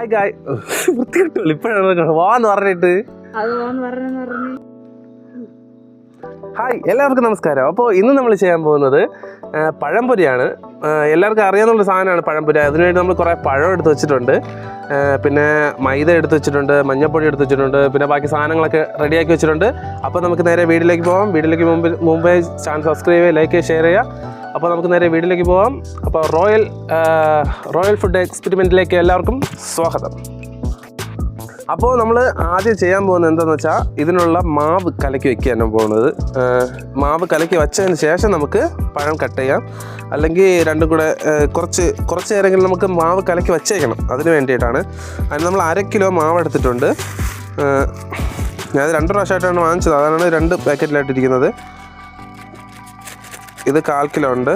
വൃത്തികിട്ടുള്ളൂ ഇപ്പോഴാണ് വാന്ന് പറഞ്ഞിട്ട്. ഹായ്, എല്ലാവർക്കും നമസ്കാരം. അപ്പോൾ ഇന്ന് നമ്മൾ ചെയ്യാൻ പോകുന്നത് പഴംപൊരിയാണ്. എല്ലാവർക്കും അറിയാവുന്ന സാധനമാണ് പഴംപൊരി. അതിനുവേണ്ടി നമ്മൾ കുറേ പഴം എടുത്ത് വെച്ചിട്ടുണ്ട്, പിന്നെ മൈദ എടുത്ത് വെച്ചിട്ടുണ്ട്, മഞ്ഞൾപ്പൊടി എടുത്ത് വെച്ചിട്ടുണ്ട്, പിന്നെ ബാക്കി സാധനങ്ങളൊക്കെ റെഡിയാക്കി വെച്ചിട്ടുണ്ട്. അപ്പോൾ നമുക്ക് നേരെ വീഡിയോയിലേക്ക് പോകാം. വീഡിയോയിലേക്ക് മുമ്പേ ചാനൽ സബ്സ്ക്രൈബ് ചെയ്യുക, ലൈക്ക് ചെയ്യുക, ഷെയർ ചെയ്യുക. അപ്പോൾ നമുക്ക് നേരെ വീഡിയോയിലേക്ക് പോകാം. അപ്പോൾ റോയൽ ഫുഡ് എക്സ്പെരിമെൻറ്റിലേക്ക് എല്ലാവർക്കും സ്വാഗതം. അപ്പോൾ നമ്മൾ ആദ്യം ചെയ്യാൻ പോകുന്നത് എന്താണെന്ന് വെച്ചാൽ ഇതിനുള്ള മാവ് കലക്കി വയ്ക്കാനാണ് പോകുന്നത്. മാവ് കലക്കി വച്ചതിന് ശേഷം നമുക്ക് പഴം കട്ട് ചെയ്യാം. അല്ലെങ്കിൽ രണ്ടും കൂടെ കുറച്ച് നേരമെങ്കിലും നമുക്ക് മാവ് കലക്കി വച്ചേക്കണം. അതിന് വേണ്ടിയിട്ടാണ്. അതിന് നമ്മൾ 1/2 കിലോ മാവ് എടുത്തിട്ടുണ്ട്. ഞാനത് 2 പ്രാവശ്യമായിട്ടാണ് വാങ്ങിച്ചത്. അതാണ് 2 പാക്കറ്റിലായിട്ടിരിക്കുന്നത്. ഇത് 1/4 കിലോ ഉണ്ട്.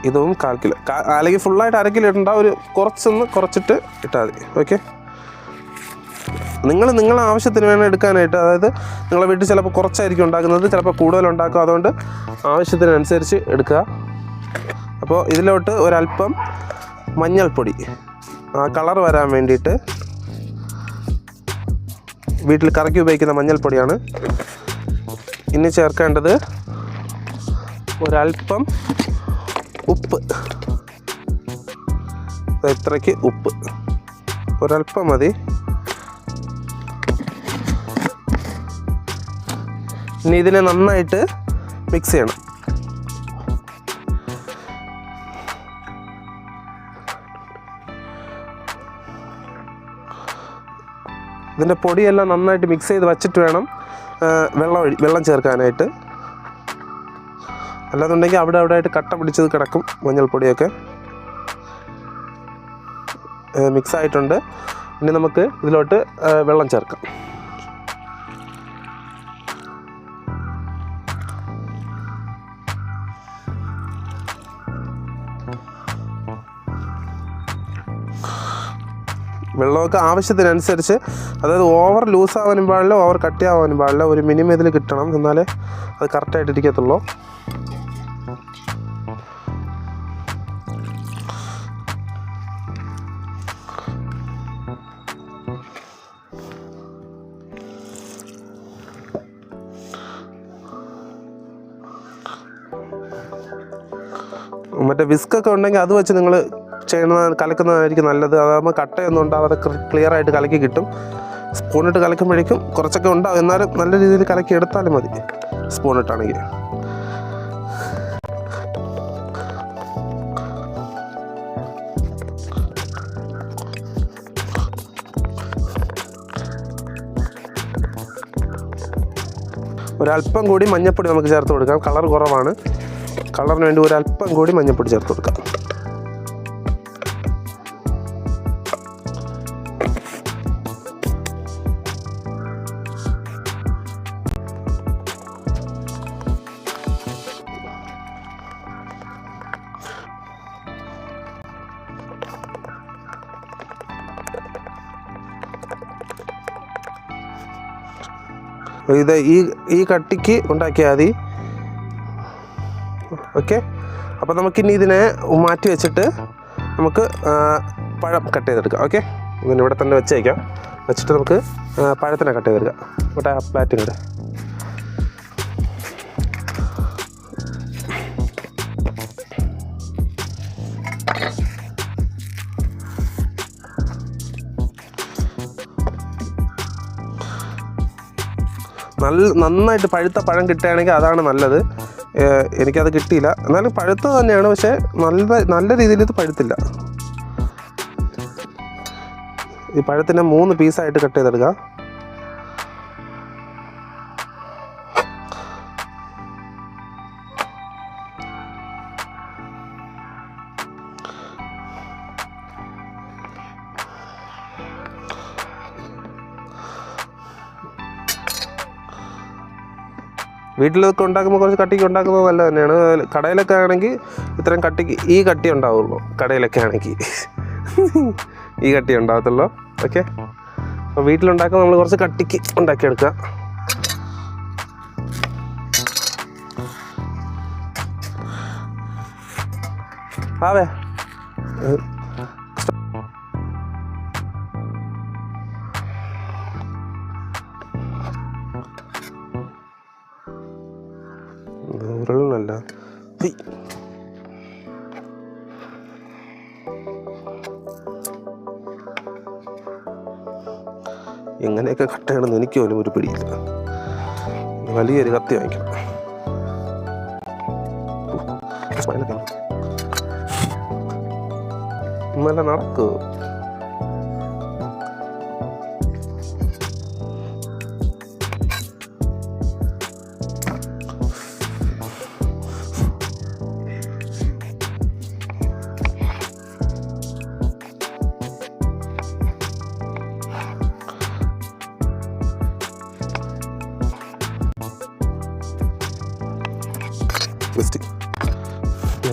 ഇതും 1/4 കിലോ, അല്ലെങ്കിൽ ഫുള്ളായിട്ട് 1/2 കിലോ ഇടണ്ട. കുറച്ചിട്ട് ഇട്ടാൽ മതി. ഓക്കെ, നിങ്ങളെ ആവശ്യത്തിന് വേണം എടുക്കാനായിട്ട്. അതായത് നിങ്ങളെ വീട്ടിൽ ചിലപ്പോൾ കുറച്ചായിരിക്കും ഉണ്ടാക്കുന്നത്, ചിലപ്പോൾ കൂടുതലുണ്ടാക്കും. അതുകൊണ്ട് ആവശ്യത്തിനനുസരിച്ച് എടുക്കുക. അപ്പോൾ ഇതിലോട്ട് ഒരല്പം മഞ്ഞൾപ്പൊടി, കളർ വരാൻ വേണ്ടിയിട്ട് വീട്ടിൽ കറക്കി ഉപയോഗിക്കുന്ന മഞ്ഞൾപ്പൊടിയാണ്. ഇനി ചേർക്കേണ്ടത് ഒരല്പം ഉപ്പ്. ഇത്രയ്ക്ക് ഉപ്പ് ഒരല്പം മതി. ഇനി ഇതിനെ നന്നായിട്ട് മിക്സ് ചെയ്യണം. ഇതിൻ്റെ പൊടിയെല്ലാം നന്നായിട്ട് മിക്സ് ചെയ്ത് വച്ചിട്ട് വേണം വെള്ളം ചേർക്കാനായിട്ട്. അല്ലാന്നുണ്ടെങ്കിൽ അവിടെ ആയിട്ട് കട്ട പിടിച്ചത് കിടക്കും. മഞ്ഞൾപ്പൊടിയൊക്കെ മിക്സ് ആയിട്ടുണ്ട്. ഇനി നമുക്ക് ഇതിലോട്ട് വെള്ളം ചേർക്കാം. വെള്ളമൊക്കെ ആവശ്യത്തിനനുസരിച്ച്, അതായത് ഓവർ ലൂസ് ആവാനും പാടില്ല, ഓവർ കട്ടി ആവാനും പാടില്ല. ഒരു മിനിമം ഇതിൽ കിട്ടണം, എന്നാലേ അത് കറക്റ്റായിട്ടിരിക്കത്തുള്ളൂ. മറ്റേ വിസ്കൊക്കെ ഉണ്ടെങ്കിൽ അത് വെച്ച് നിങ്ങൾ കലക്കുന്നതായിരിക്കും നല്ലത്. അതാകുമ്പോൾ കട്ടയൊന്നും ഉണ്ടാവാതെ ക്ലിയർ ആയിട്ട് കലക്കി കിട്ടും. സ്പൂണിട്ട് കലക്കുമ്പോഴേക്കും കുറച്ചൊക്കെ ഉണ്ടാവും, എന്നാലും നല്ല രീതിയിൽ കലക്കി എടുത്താലും മതി സ്പൂണിട്ടാണെങ്കിൽ. ഒരല്പം കൂടി മഞ്ഞൾപ്പൊടി നമുക്ക് ചേർത്ത് കൊടുക്കാം. കളർ കുറവാണ്, കളറിന് വേണ്ടി ഒരല്പം കൂടി മഞ്ഞൾപ്പൊടി ചേർത്ത് കൊടുക്കാം. ഇത് ഈ കട്ടിക്ക് ഉണ്ടാക്കിയാൽ മതി. ഓക്കെ, അപ്പോൾ നമുക്കിനി ഇതിനെ മാറ്റി വെച്ചിട്ട് നമുക്ക് പഴം കട്ട് ചെയ്തെടുക്കാം. ഓക്കെ, ഇതിന് ഇവിടെ തന്നെ വെച്ചേക്കാം. വെച്ചിട്ട് നമുക്ക് പഴത്തിനെ കട്ട് ചെയ്തെടുക്കാം. ഇവിടെ പ്ലാറ്റിനിടെ നന്നായിട്ട് പഴുത്ത പഴം കിട്ടുകയാണെങ്കിൽ അതാണ് നല്ലത്. എനിക്കത് കിട്ടിയില്ല, എന്നാലും പഴുത്തത് തന്നെയാണ്. പക്ഷേ നല്ല രീതിയിൽ ഇത് പഴുത്തില്ല. ഈ പഴത്തിനെ 3 പീസായിട്ട് കട്ട് ചെയ്തെടുക്കാം. വീട്ടിലൊക്കെ ഉണ്ടാക്കുമ്പോൾ കുറച്ച് കട്ടിക്ക് ഉണ്ടാക്കുന്നത് നല്ലത് തന്നെയാണ്. കടയിലൊക്കെ ആണെങ്കിൽ ഇത്രയും കട്ടിക്ക് ഈ കട്ടി ഉണ്ടാവുള്ളൂ. കടയിലൊക്കെ ആണെങ്കിൽ ഈ കട്ടി ഉണ്ടാകത്തുള്ളൂ. ഓക്കെ, അപ്പോൾ വീട്ടിലുണ്ടാക്കുമ്പോൾ നമ്മൾ കുറച്ച് കട്ടിക്ക് ഉണ്ടാക്കിയെടുക്കുക. ആവേ എങ്ങനെയൊക്കെ കട്ട് ചെയ്യണമെന്ന് എനിക്ക് പോലും ഒരു പിടിയില്ല. വലിയൊരു കത്തി വാങ്ങിക്കണം. നല്ല നടക്കൂ.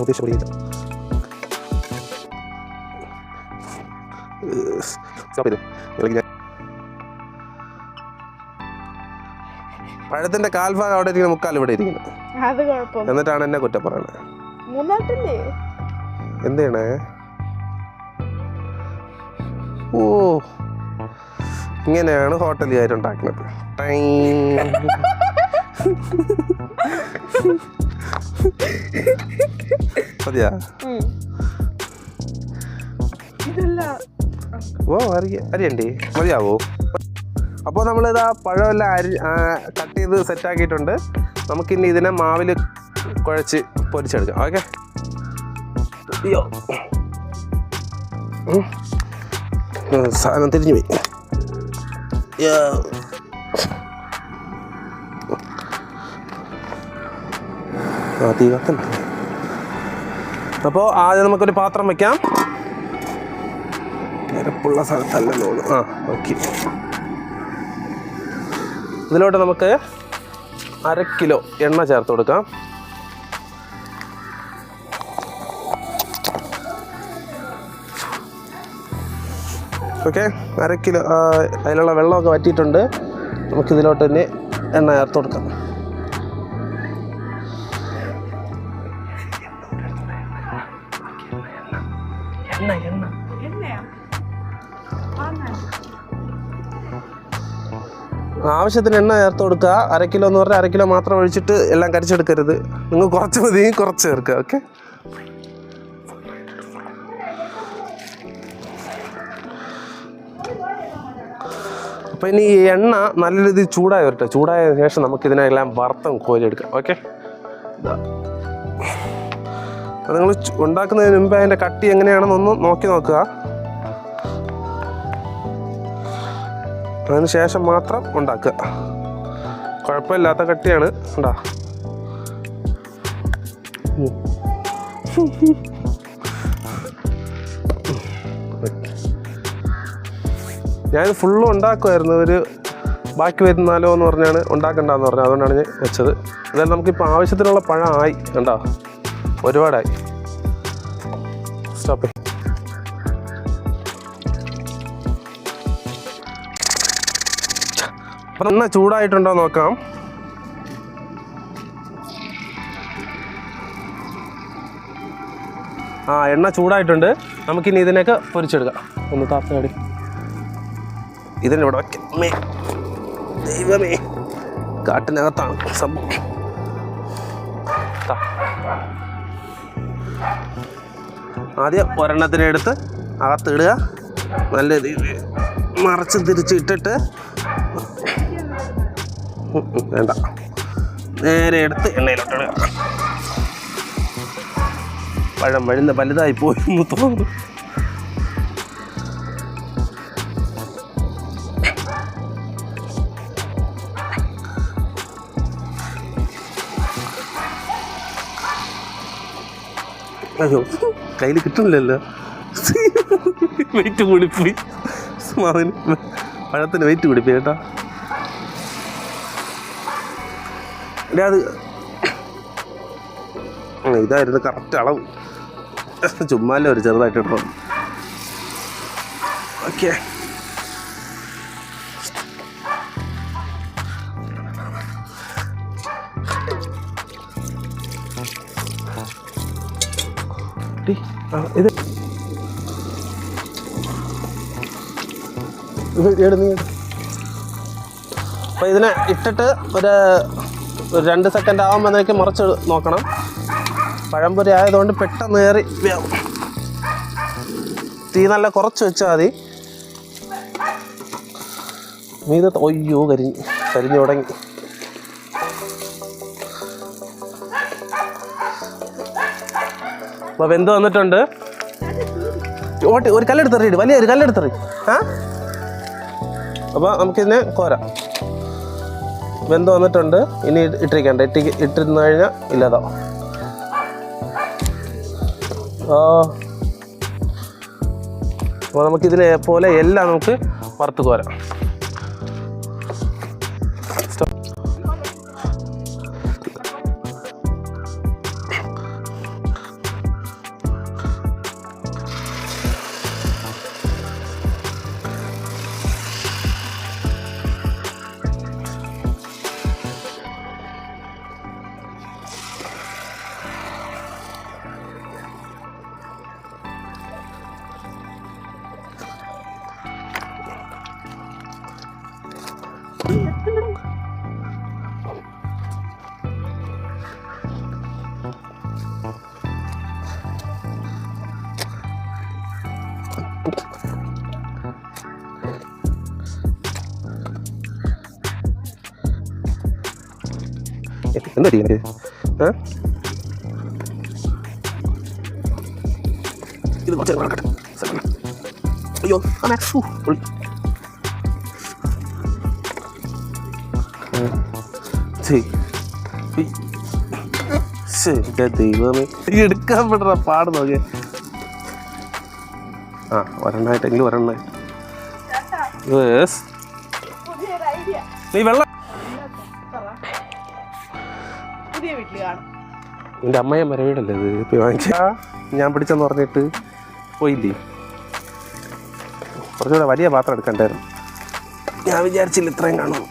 ഉദ്ദേശിച്ച പഴത്തിന്റെ കാൽഭാഗം അവിടെ ഇരിക്കുന്ന മുക്കാൽ ഇവിടെ ഇരിക്കുന്നത്. എന്നിട്ടാണ് എന്നെ കുറ്റം പറയണത്. എന്താണ്? ഓ, ഇങ്ങനെയാണ് ഹോട്ടലുകാരുണ്ടാക്കുന്നത്. മതിയാ? ഓ, അറിയണ്ടേ? മതിയാവോ? അപ്പോൾ നമ്മളിതാ പഴമെല്ലാം കട്ട് ചെയ്ത് സെറ്റാക്കിയിട്ടുണ്ട്. നമുക്കിനി ഇതിനെ മാവിൽ കുഴച്ച് പൊരിച്ചെടുക്കാം. ഓക്കെ. അയ്യോ, സാധനം തിരിഞ്ഞു പോയി. തീ കത്തണ്ട. അപ്പോൾ ആദ്യം നമുക്കൊരു പാത്രം വയ്ക്കാം. നിരപ്പുള്ള സ്ഥലത്തല്ലല്ലോ. ഓക്കെ. ഇതിലോട്ട് നമുക്ക് 1/2 കിലോ എണ്ണ ചേർത്ത് കൊടുക്കാം. Okay, 1/2 kilo. അതിലുള്ള വെള്ളമൊക്കെ വറ്റിയിട്ടുണ്ട്. നമുക്കിതിലോട്ട് തന്നെ എണ്ണ ചേർത്ത് കൊടുക്കാം. ആവശ്യത്തിന് എണ്ണ ചേർത്ത് കൊടുക്കുക. 1/2 കിലോ എന്ന് പറഞ്ഞാൽ 1/2 കിലോ മാത്രം ഒഴിച്ചിട്ട് എല്ലാം കരിച്ചെടുക്കരുത്. നിങ്ങൾ കുറച്ച് മതി, കുറച്ച് ചേർക്കുക. ഓക്കെ. അപ്പം ഇനി ഈ എണ്ണ നല്ല രീതിയിൽ ചൂടായി വരട്ടെ. ചൂടായ ശേഷം നമുക്കിതിനെല്ലാം വറുത്തം കോരിയെടുക്കാം. ഓക്കെ. അത് നിങ്ങൾ ഉണ്ടാക്കുന്നതിന് മുമ്പ് അതിൻ്റെ കട്ടി എങ്ങനെയാണെന്നൊന്ന് നോക്കി നോക്കുക. അതിന് ശേഷം മാത്രം ഉണ്ടാക്കുക. കുഴപ്പമില്ലാത്ത കട്ടിയാണ്. ഉണ്ടാ ഞാനിത് ഫുള്ളും ഉണ്ടാക്കുമായിരുന്നു. ബാക്കി വരുന്നാലോ എന്ന് പറഞ്ഞാണ് ഉണ്ടാക്കണ്ടെന്ന് പറഞ്ഞത്. അതുകൊണ്ടാണ് ഞാൻ വെച്ചത്. അതായത് നമുക്കിപ്പോൾ ആവശ്യത്തിനുള്ള പഴം ആയി. കണ്ടോ, ഒരുപാടായി. സ്റ്റോപ്പ്. അപ്പം എണ്ണ ചൂടായിട്ടുണ്ടോ നോക്കാം. എണ്ണ ചൂടായിട്ടുണ്ട്. നമുക്കിനി ഇതിനൊക്കെ പൊരിച്ചെടുക്കാം. ഒന്ന് താത്താടി ഇതിനിവിടെ വയ്ക്കാം. ദൈവമേ, കാട്ടിനകത്താണ് സംഭവം. ആദ്യം ഒരെണ്ണത്തിനെ എടുത്ത് അകത്തിടുക. നല്ല രീതിയിൽ മറച്ച് തിരിച്ച് ഇട്ടിട്ട് വേണ്ട, നേരെ എടുത്ത് എണ്ണയിലോട്ടിടുക. പഴം വലുതായി പോയി തോന്നുന്നു. അയ്യോ, കയ്യിൽ കിട്ടുന്നില്ലല്ലോ. വെയിറ്റ് കൂടിപ്പോയി. പഴത്തിന് വെയിറ്റ് കൂടിപ്പോയി കേട്ടോ. അത് ഇതായിരുന്നു കറക്റ്റ് അളവ്. ചുമ്മാല്ലേ ഒരു ചെറുതായിട്ട് ഇടണം. ഓക്കെ. ഇത് അപ്പോൾ ഇതിനെ ഇട്ടിട്ട് ഒരു 2 സെക്കൻഡ് ആകുമ്പോഴേക്ക് മറിച്ച് നോക്കണം. പഴംപൊരി ആയതുകൊണ്ട് പെട്ടെന്ന് കയറി വേവും. തീ നല്ല കുറച്ച് വെച്ചാൽ മതി. മീത ഒയ്യോ കരിഞ്ഞു തുടങ്ങി. അപ്പോൾ വെന്ത് വന്നിട്ടുണ്ട്. ഒരു കല്ലെടുത്തെറിയിട്ട് വലിയൊരു കല്ലെടുത്തെറി. അപ്പോൾ നമുക്കിതിനെ കോരാം. വെന്ത് വന്നിട്ടുണ്ട്. ഇനി ഇട്ടിരിക്കണ്ട. ഇട്ടിരുന്നു കഴിഞ്ഞാൽ ഇല്ലാതാ. അപ്പോൾ നമുക്കിതിനെ പോലെ എല്ലാം നമുക്ക് വറുത്ത് കോരാം. എന്താ ചെയ്യുന്നത്? ഇത് കുറച്ച് നടക്കട്ടെ. അയ്യോ ദൈവമേ, എടുക്കാൻ പറ്റുന്ന പാട് നോക്കിയ. ഒരെണ്ണായിട്ടെങ്കിലും ഒരെണ്ണായി. നീ വെള്ളം എൻ്റെ അമ്മയെ മരവീടല്ലേ ഇത് ഇപ്പം വാങ്ങിച്ചാ ഞാൻ പിടിച്ചെന്ന് പറഞ്ഞിട്ട് പോയില്ലേ. കുറച്ചുകൂടെ വലിയ പാത്രം എടുക്കണ്ടായിരുന്നു. ഞാൻ വിചാരിച്ചില്ല ഇത്രയും കാണും.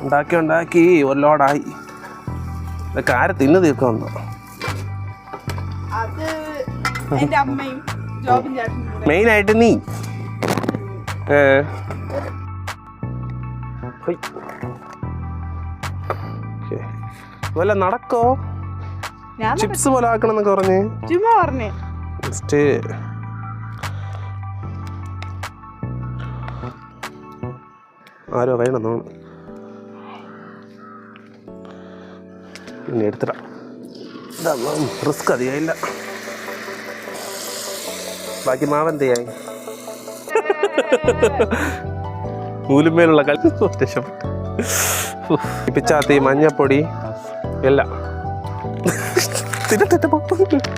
ഉണ്ടാക്കി ഒരു ലോഡായി. ഇതൊക്കെ ആരെ തിന്നു തീർക്കുമെന്നോ. മെയിനായിട്ട് നീ വല്ല നടക്കോ? ചിപ്സ് പോലെ ആക്കണം എന്നൊക്കെ പറഞ്ഞേ. ആരോ വേണം ഇനി എടുത്തിടാം. റിസ്ക് അധികമില്ല. ബാക്കി മാവെന്തയായി നൂലുമേലുള്ള കളി രക്ഷപ്പെട്ടു. പിച്ചാത്തി മഞ്ഞപ്പൊടി എല്ലാം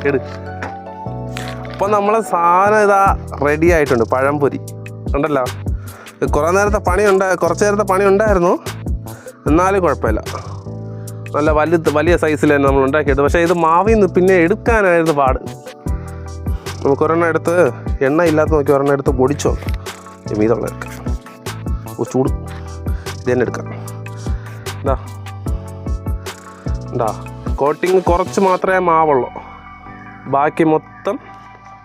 എടു. അപ്പോൾ നമ്മളെ സാധനം ഇതാ റെഡി ആയിട്ടുണ്ട്. പഴംപൊരി ഉണ്ടല്ലോ. കുറച്ച് നേരത്തെ പണി ഉണ്ടായിരുന്നു, എന്നാലും കുഴപ്പമില്ല. നല്ല വലിയ സൈസിൽ തന്നെ നമ്മൾ ഉണ്ടാക്കിയത്. പക്ഷേ ഇത് മാവിൽ നിന്ന് പിന്നെ എടുക്കാനായിരുന്നു പാട്. നമുക്ക് ഒരെണ്ണം എടുത്ത് എണ്ണ ഇല്ലാത്ത നോക്കി ഒരെണ്ണം എടുത്ത് പൊടിച്ചോ മീതുള്ള എടുക്കാം. ചൂട് ഇത് തന്നെ എടുക്കാം. എന്താ കോട്ടിങ് കുറച്ച് മാത്രമേ മാവുള്ളൂ, ബാക്കി മൊത്തം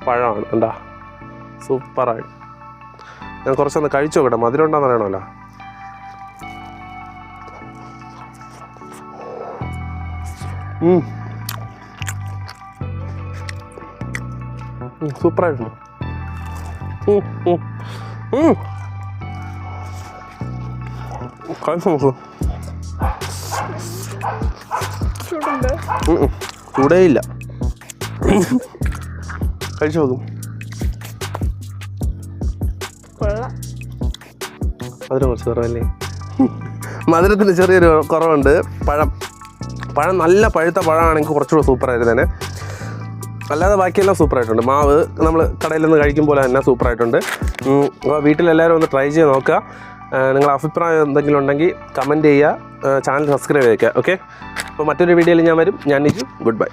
പഴമാണ്. എന്താ സൂപ്പറായി. ഞാൻ കുറച്ചൊന്ന് കഴിച്ചു നോക്കട്ടെ, മധുരം ഉണ്ടോന്ന് അറിയണമല്ലോ. സൂപ്പറായിരുന്നു. കഴിച്ചു നോക്കൂ. ചൂടേയില്ല. കഴിച്ചു നോക്കും. മധുരം കുറച്ച് കുറവല്ലേ? മധുരത്തിന് ചെറിയൊരു കുറവുണ്ട്. പഴം നല്ല പഴുത്ത പഴമാണെങ്കിൽ കുറച്ചുകൂടെ സൂപ്പറായിരുന്നു തന്നെ. അല്ലാതെ ബാക്കിയെല്ലാം സൂപ്പറായിട്ടുണ്ട്. മാവ് നമ്മൾ കടയിൽ നിന്ന് കഴിക്കും പോലെ തന്നെ സൂപ്പറായിട്ടുണ്ട്. അപ്പോൾ വീട്ടിലെല്ലാവരും ഒന്ന് ട്രൈ ചെയ്ത് നോക്കുക. നിങ്ങളുടെ അഭിപ്രായം എന്തെങ്കിലും ഉണ്ടെങ്കിൽ കമൻറ്റ് ചെയ്യുക, ചാനൽ സബ്സ്ക്രൈബ് ചെയ്യുക. ഓക്കെ, അപ്പോൾ മറ്റൊരു വീഡിയോയിൽ ഞാൻ വരും. ഞാൻ നിജു. Good bye.